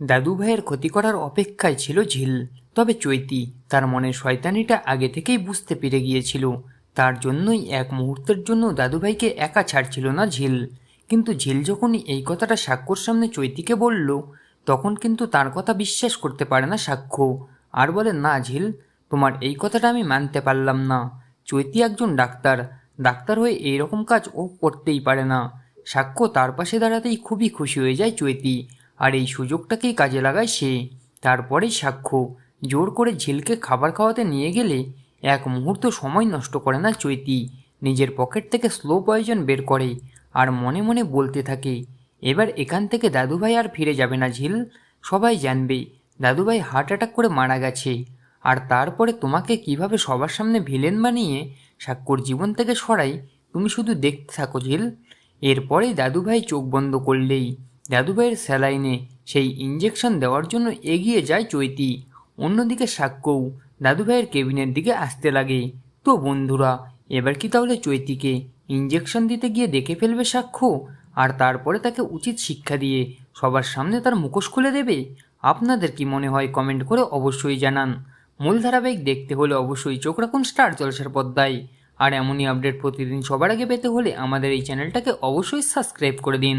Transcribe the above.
দাদু ভাইয়ের ক্ষতি করার অপেক্ষায় ছিল ঝিল। তবে চৈতি তার মনের শয়তানিটা আগে থেকেই বুঝতে পেরে গিয়েছিল। তার জন্যই এক মুহূর্তের জন্য দাদুভাইকে একা ছাড়ছিল না ঝিল। কিন্তু ঝিল যখনই এই কথাটা সাক্ষ্যর সামনে চৈতিকে বলল, তখন কিন্তু তার কথা বিশ্বাস করতে পারে না সাক্ষ্য, আর বলে, না ঝিল, তোমার এই কথাটা আমি মানতে পারলাম না। চৈতি একজন ডাক্তার, ডাক্তার হয়ে এইরকম কাজ ও করতেই পারে না। সাক্ষ্য তার পাশে দাঁড়াতেই খুবই খুশি হয়ে যায় চৈতি, আর এই সুযোগটাকেই কাজে লাগায় সে। তারপরেই সাক্ষ্য জোর করে ঝিলকে খাবার খাওয়াতে নিয়ে গেলে এক মুহূর্ত সময় নষ্ট করে না চৈতি। নিজের পকেট থেকে স্লো পয়জন বের করে আর মনে মনে বলতে থাকে, এবার এখান থেকে দাদুভাই আর ফিরে যাবে না ঝিল। সবাই জানবে দাদুভাই হার্ট অ্যাটাক করে মারা গেছে। আর তারপরে তোমাকে কিভাবে সবার সামনে ভিলেন বানিয়ে সাক্ষ্যর জীবন থেকে সরাই, তুমি শুধু দেখতে থাকো ঝিল। এরপরেই দাদুভাই চোখ বন্ধ করলেই দাদুভাইয়ের স্যালাইনে সেই ইঞ্জেকশন দেওয়ার জন্য এগিয়ে যায় চৈতি। অন্যদিকে সাক্ষ্যও দাদুভাইয়ের কেবিনের দিকে আসতে লাগে। তো বন্ধুরা, এবার কি তাহলে চৈতিকে ইঞ্জেকশন দিতে গিয়ে দেখে ফেলবে সাক্ষ্য, আর তারপরে তাকে উচিত শিক্ষা দিয়ে সবার সামনে তার মুখোশ খুলে দেবে? আপনাদের কি মনে হয় কমেন্ট করে অবশ্যই জানান। মূল ধারাবাহিক দেখতে হলে অবশ্যই চোখ রাখুন স্টার জলসার পর্দায়। আর এমনই আপডেট প্রতিদিন সবার আগে পেতে হলে আমাদের এই চ্যানেলটাকে অবশ্যই সাবস্ক্রাইব করে দিন।